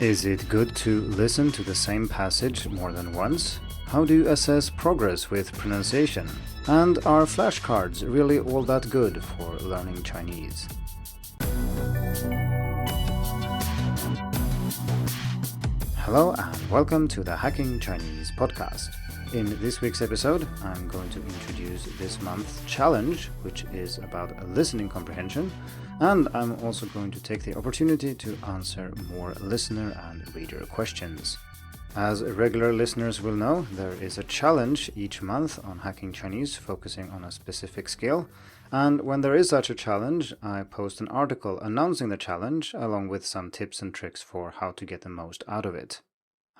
Is it good to listen to the same passage more than once? How do you assess progress with pronunciation? And are flashcards really all that good for learning Chinese? Hello and welcome to the Hacking Chinese podcast. In this week's episode, I'm going to introduce this month's challenge, which is about listening comprehension, and I'm also going to take the opportunity to answer more listener and reader questions. As regular listeners will know, there is a challenge each month on Hacking Chinese focusing on a specific skill, and when there is such a challenge, I post an article announcing the challenge along with some tips and tricks for how to get the most out of it.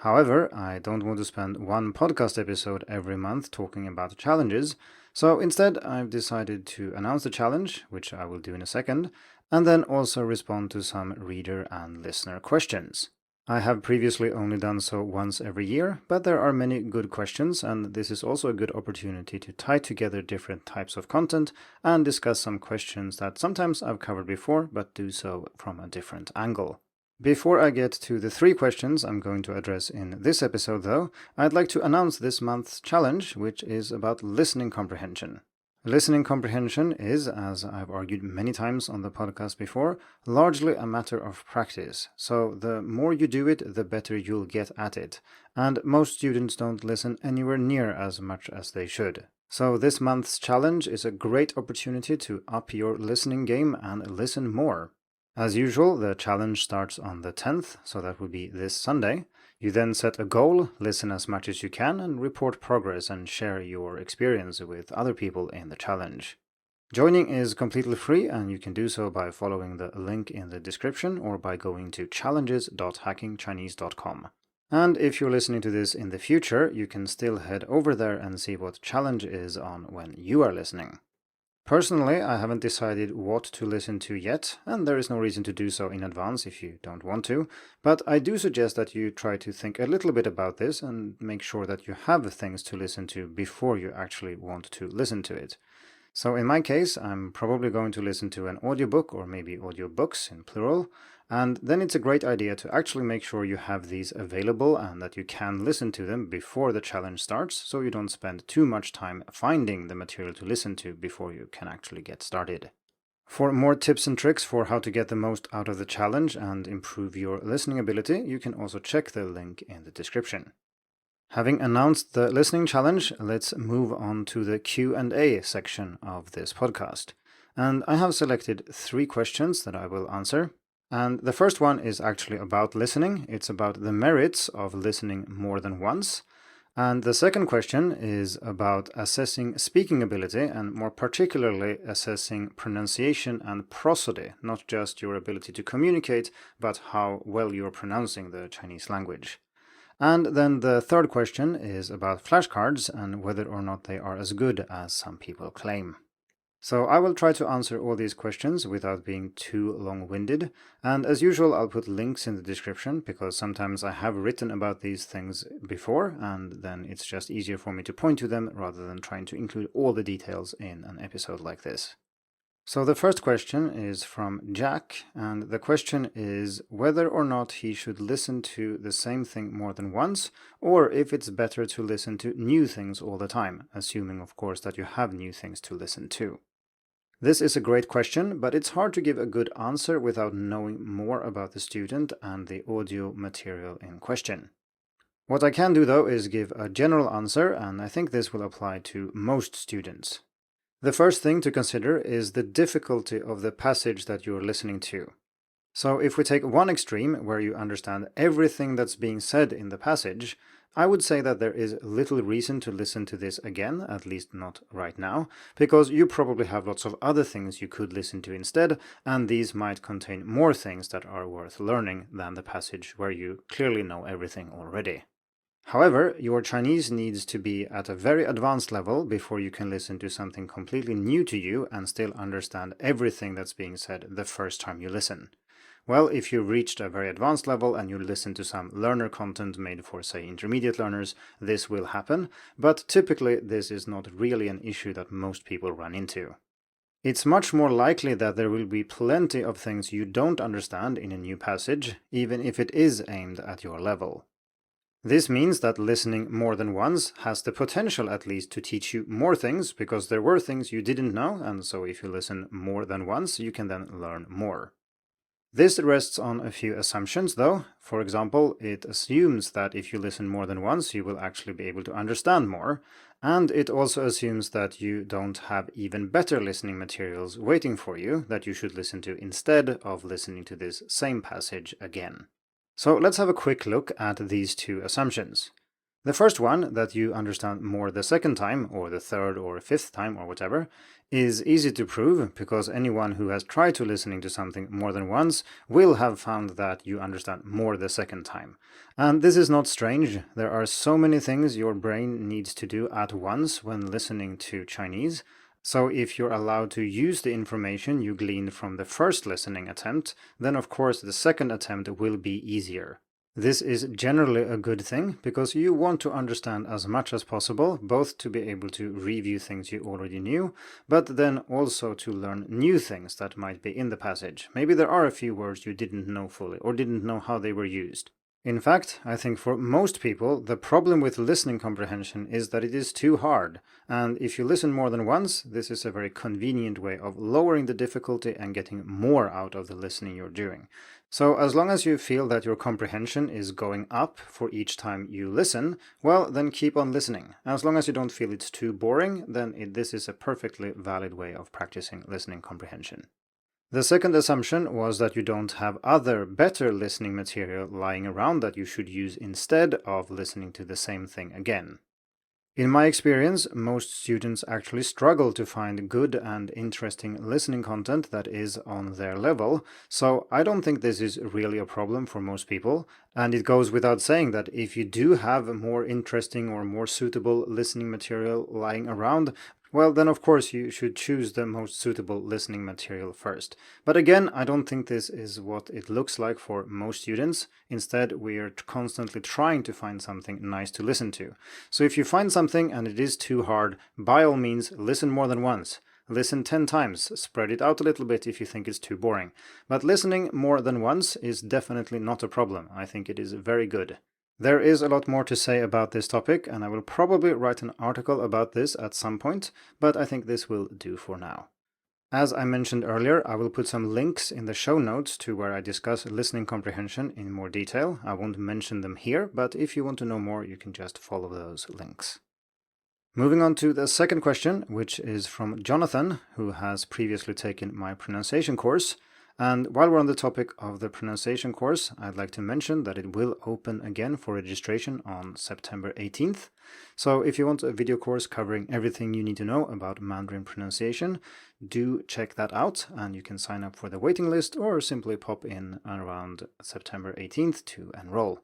However, I don't want to spend one podcast episode every month talking about challenges, so instead I've decided to announce the challenge, which I will do in a second, and then also respond to some reader and listener questions. I have previously only done so once every year, but there are many good questions, and this is also a good opportunity to tie together different types of content and discuss some questions that sometimes I've covered before, but do so from a different angle. Before I get to the 3 questions I'm going to address in this episode, though, I'd like to announce this month's challenge, which is about listening comprehension. Listening comprehension is, as I've argued many times on the podcast before, largely a matter of practice. So the more you do it, the better you'll get at it. And most students don't listen anywhere near as much as they should. So this month's challenge is a great opportunity to up your listening game and listen more. As usual, the challenge starts on the 10th, so that would be this Sunday. You then set a goal, listen as much as you can, and report progress and share your experience with other people in the challenge. Joining is completely free, and you can do so by following the link in the description or by going to challenges.hackingchinese.com. And if you're listening to this in the future, you can still head over there and see what challenge is on when you are listening. Personally, I haven't decided what to listen to yet, and there is no reason to do so in advance if you don't want to, but I do suggest that you try to think a little bit about this and make sure that you have things to listen to before you actually want to listen to it. So in my case, I'm probably going to listen to an audiobook or maybe audiobooks in plural, and then it's a great idea to actually make sure you have these available and that you can listen to them before the challenge starts, so you don't spend too much time finding the material to listen to before you can actually get started. For more tips and tricks for how to get the most out of the challenge and improve your listening ability, you can also check the link in the description. Having announced the listening challenge, let's move on to the Q&A section of this podcast. And I have selected 3 questions that I will answer. And the first one is actually about listening. It's about the merits of listening more than once. And the second question is about assessing speaking ability and more particularly assessing pronunciation and prosody, not just your ability to communicate, but how well you're pronouncing the Chinese language. And then the third question is about flashcards and whether or not they are as good as some people claim. So I will try to answer all these questions without being too long-winded, and as usual I'll put links in the description because sometimes I have written about these things before and then it's just easier for me to point to them rather than trying to include all the details in an episode like this. So the first question is from Jack, and the question is whether or not he should listen to the same thing more than once, or if it's better to listen to new things all the time, assuming of course that you have new things to listen to. This is a great question, but it's hard to give a good answer without knowing more about the student and the audio material in question. What I can do though is give a general answer, and I think this will apply to most students. The first thing to consider is the difficulty of the passage that you're listening to. So if we take one extreme where you understand everything that's being said in the passage, I would say that there is little reason to listen to this again, at least not right now, because you probably have lots of other things you could listen to instead, and these might contain more things that are worth learning than the passage where you clearly know everything already. However, your Chinese needs to be at a very advanced level before you can listen to something completely new to you and still understand everything that's being said the first time you listen. Well, if you've reached a very advanced level and you listen to some learner content made for, say, intermediate learners, this will happen, but typically this is not really an issue that most people run into. It's much more likely that there will be plenty of things you don't understand in a new passage, even if it is aimed at your level. This means that listening more than once has the potential at least to teach you more things, because there were things you didn't know, and so if you listen more than once, you can then learn more. This rests on a few assumptions, though. For example, it assumes that if you listen more than once, you will actually be able to understand more, and it also assumes that you don't have even better listening materials waiting for you that you should listen to instead of listening to this same passage again. So let's have a quick look at these two assumptions. The first one, that you understand more the second time, or the third or fifth time, or whatever, is easy to prove, because anyone who has tried to listening to something more than once will have found that you understand more the second time. And this is not strange. There are so many things your brain needs to do at once when listening to Chinese. So if you're allowed to use the information you gleaned from the first listening attempt, then of course the second attempt will be easier. This is generally a good thing, because you want to understand as much as possible, both to be able to review things you already knew, but then also to learn new things that might be in the passage. Maybe there are a few words you didn't know fully, or didn't know how they were used. In fact, I think for most people, the problem with listening comprehension is that it is too hard, and if you listen more than once, this is a very convenient way of lowering the difficulty and getting more out of the listening you're doing. So as long as you feel that your comprehension is going up for each time you listen, well, then keep on listening. As long as you don't feel it's too boring, then this is a perfectly valid way of practicing listening comprehension. The second assumption was that you don't have other, better listening material lying around that you should use instead of listening to the same thing again. In my experience, most students actually struggle to find good and interesting listening content that is on their level, so I don't think this is really a problem for most people. And it goes without saying that if you do have more interesting or more suitable listening material lying around, well, then of course you should choose the most suitable listening material first. But again, I don't think this is what it looks like for most students. Instead, we are constantly trying to find something nice to listen to. So if you find something and it is too hard, by all means, listen more than once. Listen 10 times, spread it out a little bit if you think it's too boring. But listening more than once is definitely not a problem. I think it is very good. There is a lot more to say about this topic, and I will probably write an article about this at some point, but I think this will do for now. As I mentioned earlier, I will put some links in the show notes to where I discuss listening comprehension in more detail. I won't mention them here, but if you want to know more, you can just follow those links. Moving on to the second question, which is from Jonathan, who has previously taken my pronunciation course. And while we're on the topic of the pronunciation course, I'd like to mention that it will open again for registration on September 18th. So if you want a video course covering everything you need to know about Mandarin pronunciation, do check that out, and you can sign up for the waiting list or simply pop in around September 18th to enroll.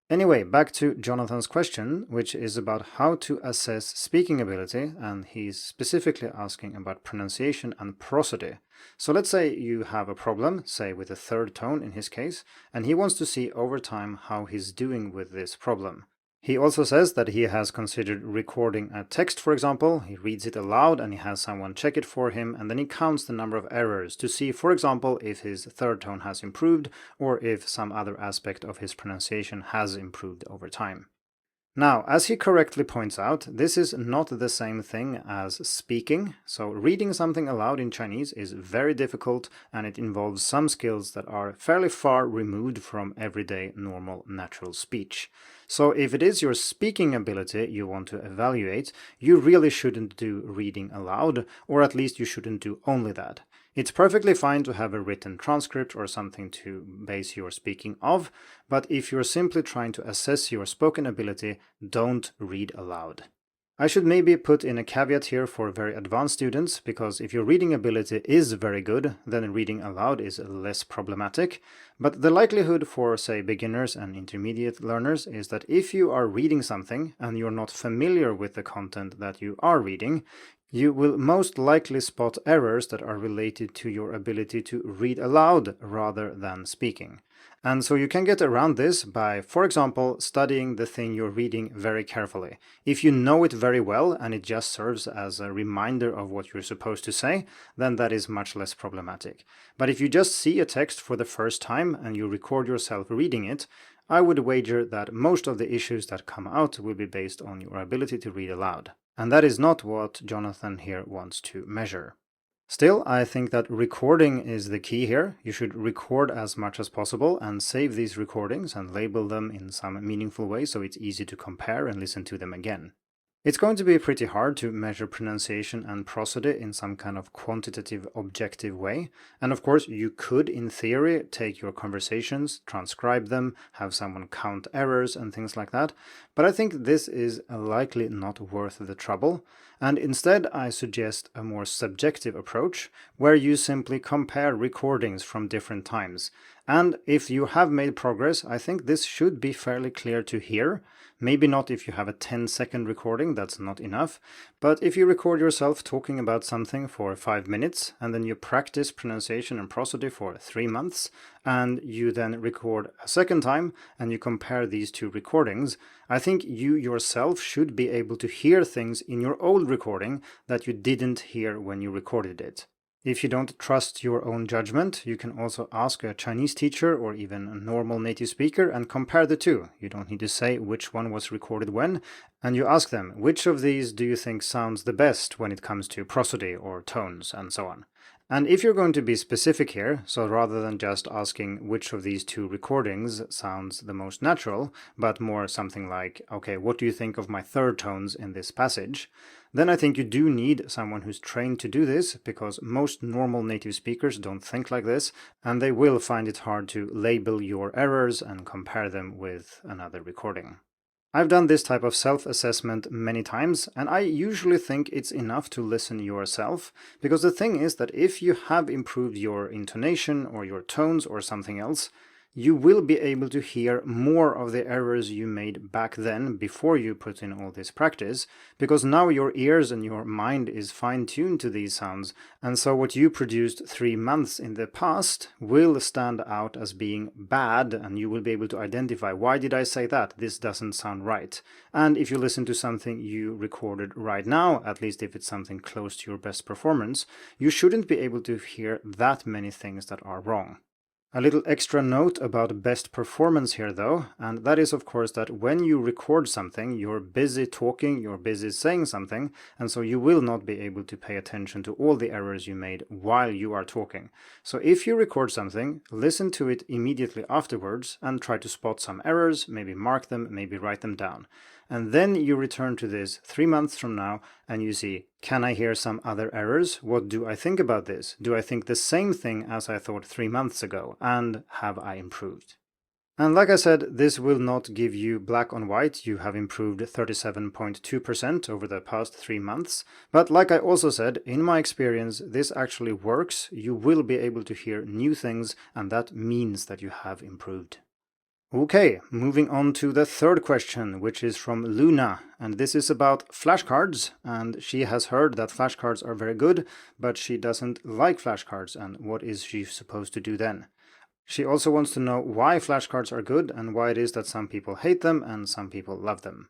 Anyway, back to Jonathan's question, which is about how to assess speaking ability, and he's specifically asking about pronunciation and prosody. So let's say you have a problem, say with a third tone in his case, and he wants to see over time how he's doing with this problem. He also says that he has considered recording a text, for example. He reads it aloud and he has someone check it for him, and then he counts the number of errors to see, for example, if his third tone has improved or if some other aspect of his pronunciation has improved over time. Now, as he correctly points out, this is not the same thing as speaking. So reading something aloud in Chinese is very difficult, and it involves some skills that are fairly far removed from everyday normal natural speech. So if it is your speaking ability you want to evaluate, you really shouldn't do reading aloud, or at least you shouldn't do only that. It's perfectly fine to have a written transcript or something to base your speaking off, but if you're simply trying to assess your spoken ability, don't read aloud. I should maybe put in a caveat here for very advanced students, because if your reading ability is very good, then reading aloud is less problematic. But the likelihood for, say, beginners and intermediate learners is that if you are reading something and you're not familiar with the content that you are reading, you will most likely spot errors that are related to your ability to read aloud rather than speaking. And so you can get around this by, for example, studying the thing you're reading very carefully. If you know it very well and it just serves as a reminder of what you're supposed to say, then that is much less problematic. But if you just see a text for the first time and you record yourself reading it, I would wager that most of the issues that come out will be based on your ability to read aloud. And that is not what Jonathan here wants to measure. Still, I think that recording is the key here. You should record as much as possible and save these recordings and label them in some meaningful way so it's easy to compare and listen to them again. It's going to be pretty hard to measure pronunciation and prosody in some kind of quantitative, objective way. And of course, you could, in theory, take your conversations, transcribe them, have someone count errors and things like that. But I think this is likely not worth the trouble. And instead, I suggest a more subjective approach, where you simply compare recordings from different times. And if you have made progress, I think this should be fairly clear to hear. Maybe not if you have a 10-second recording, that's not enough. But if you record yourself talking about something for 5 minutes, and then you practice pronunciation and prosody for 3 months, and you then record a second time, and you compare these two recordings, I think you yourself should be able to hear things in your old recording that you didn't hear when you recorded it. If you don't trust your own judgment, you can also ask a Chinese teacher or even a normal native speaker and compare the two. You don't need to say which one was recorded when, and you ask them, which of these do you think sounds the best when it comes to prosody or tones and so on. And if you're going to be specific here, so rather than just asking which of these two recordings sounds the most natural, but more something like, okay, what do you think of my third tones in this passage? Then I think you do need someone who's trained to do this, because most normal native speakers don't think like this, and they will find it hard to label your errors and compare them with another recording. I've done this type of self-assessment many times, and I usually think it's enough to listen yourself, because the thing is that if you have improved your intonation or your tones or something else, you will be able to hear more of the errors you made back then before you put in all this practice, because now your ears and your mind is fine-tuned to these sounds, and so what you produced 3 months in the past will stand out as being bad, and you will be able to identify, why did I say that? This doesn't sound right. And if you listen to something you recorded right now, at least if it's something close to your best performance, you shouldn't be able to hear that many things that are wrong. A little extra note about best performance here though, and that is of course that when you record something, you're busy talking, you're busy saying something, and so you will not be able to pay attention to all the errors you made while you are talking. So if you record something, listen to it immediately afterwards and try to spot some errors, maybe mark them, maybe write them down. And then you return to this 3 months from now and you see, can I hear some other errors? What do I think about this? Do I think the same thing as I thought 3 months ago? And have I improved? And like I said, this will not give you black on white, you have improved 37.2% over the past 3 months. But like I also said, in my experience, this actually works. You will be able to hear new things, and that means that you have improved. Okay, moving on to the third question, which is from Luna, and this is about flashcards, and she has heard that flashcards are very good, but she doesn't like flashcards, and what is she supposed to do then? She also wants to know why flashcards are good and why it is that some people hate them and some people love them.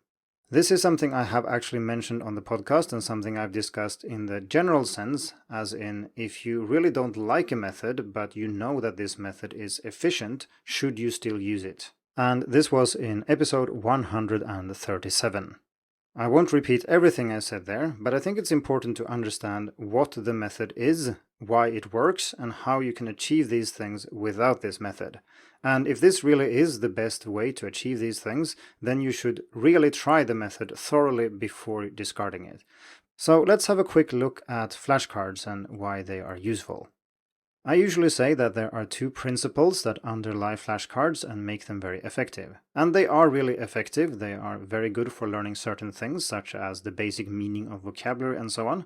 This is something I have actually mentioned on the podcast and something I've discussed in the general sense, as in, if you really don't like a method, but you know that this method is efficient, should you still use it? And this was in episode 137. I won't repeat everything I said there, but I think it's important to understand what the method is, why it works, and how you can achieve these things without this method. And if this really is the best way to achieve these things, then you should really try the method thoroughly before discarding it. So let's have a quick look at flashcards and why they are useful. I usually say that there are 2 principles that underlie flashcards and make them very effective. And they are really effective. They are very good for learning certain things, such as the basic meaning of vocabulary and so on.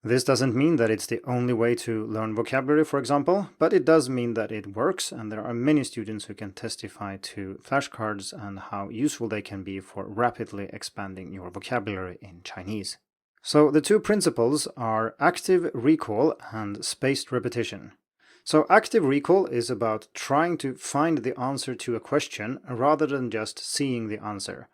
This doesn't mean that it's the only way to learn vocabulary, for example, but it does mean that it works, and there are many students who can testify to flashcards and how useful they can be for rapidly expanding your vocabulary in Chinese. So the 2 principles are active recall and spaced repetition. So active recall is about trying to find the answer to a question rather than just seeing the answer.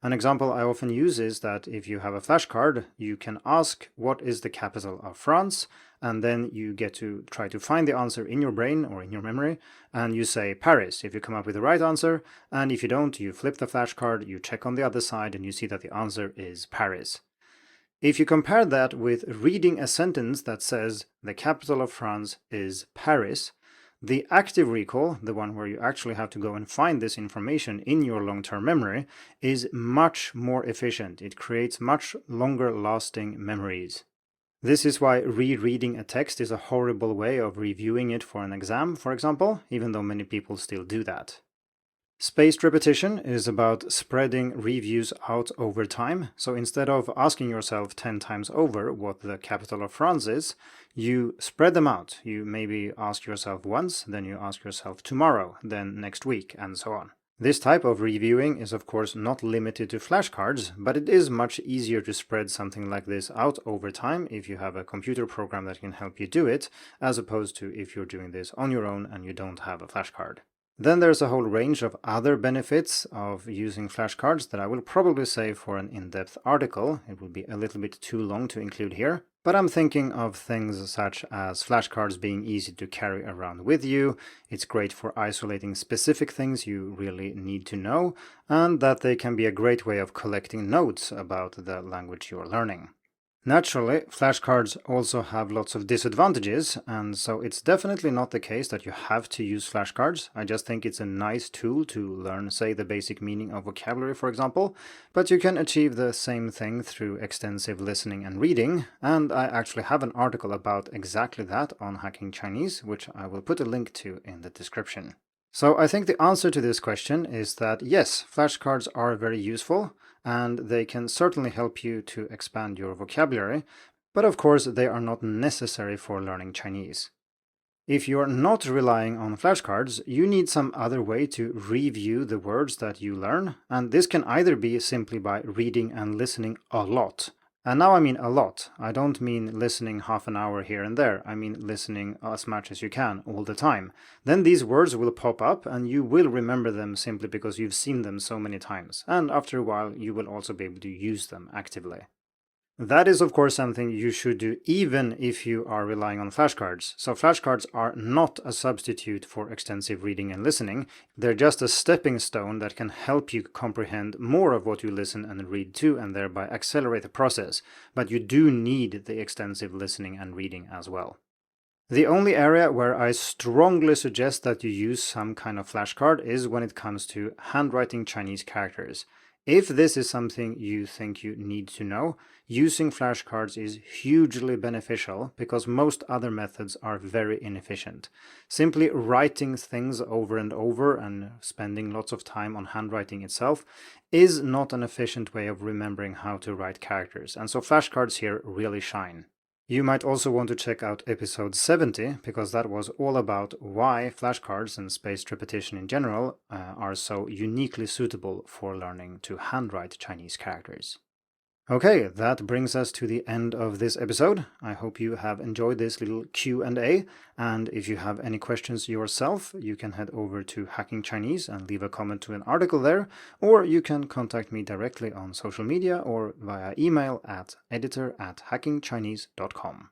An example I often use is that if you have a flashcard, you can ask what is the capital of France, and then you get to try to find the answer in your brain or in your memory, and you say Paris if you come up with the right answer, and if you don't, you flip the flashcard, you check on the other side, and you see that the answer is Paris. If you compare that with reading a sentence that says the capital of France is Paris, the active recall, the one where you actually have to go and find this information in your long-term memory, is much more efficient. It creates much longer lasting memories. This is why rereading a text is a horrible way of reviewing it for an exam, for example, even though many people still do that. Spaced repetition is about spreading reviews out over time, so instead of asking yourself 10 times over what the capital of France is, you spread them out. You maybe ask yourself once, then you ask yourself tomorrow, then next week, and so on. This type of reviewing is of course not limited to flashcards, but it is much easier to spread something like this out over time if you have a computer program that can help you do it, as opposed to if you're doing this on your own and you don't have a flashcard. Then there's a whole range of other benefits of using flashcards that I will probably save for an in-depth article. It would be a little bit too long to include here. But I'm thinking of things such as flashcards being easy to carry around with you, it's great for isolating specific things you really need to know, and that they can be a great way of collecting notes about the language you're learning. Naturally, flashcards also have lots of disadvantages, and so it's definitely not the case that you have to use flashcards. I just think it's a nice tool to learn, say, the basic meaning of vocabulary, for example, but you can achieve the same thing through extensive listening and reading, and I actually have an article about exactly that on Hacking Chinese, which I will put a link to in the description. So I think the answer to this question is that yes, flashcards are very useful, and they can certainly help you to expand your vocabulary, but of course they are not necessary for learning Chinese. If you're not relying on flashcards, you need some other way to review the words that you learn, and this can either be simply by reading and listening a lot. And now I mean a lot. I don't mean listening half an hour here and there. I mean listening as much as you can all the time. Then these words will pop up and you will remember them simply because you've seen them so many times. And after a while, you will also be able to use them actively. That is of course something you should do even if you are relying on flashcards. So flashcards are not a substitute for extensive reading and listening. They're just a stepping stone that can help you comprehend more of what you listen and read to and thereby accelerate the process. But you do need the extensive listening and reading as well. The only area where I strongly suggest that you use some kind of flashcard is when it comes to handwriting Chinese characters. If this is something you think you need to know, using flashcards is hugely beneficial because most other methods are very inefficient. Simply writing things over and over and spending lots of time on handwriting itself is not an efficient way of remembering how to write characters, and so flashcards here really shine. You might also want to check out episode 70, because that was all about why flashcards and spaced repetition in general are so uniquely suitable for learning to handwrite Chinese characters. Okay, that brings us to the end of this episode. I hope you have enjoyed this little Q&A, and if you have any questions yourself, you can head over to Hacking Chinese and leave a comment to an article there, or you can contact me directly on social media or via email at editor@hackingchinese.com.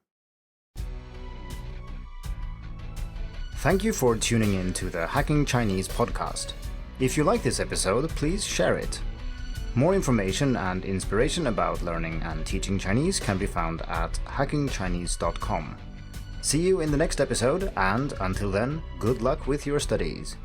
Thank you for tuning in to the Hacking Chinese podcast. If you like this episode, please share it. More information and inspiration about learning and teaching Chinese can be found at hackingchinese.com. See you in the next episode, and until then, good luck with your studies.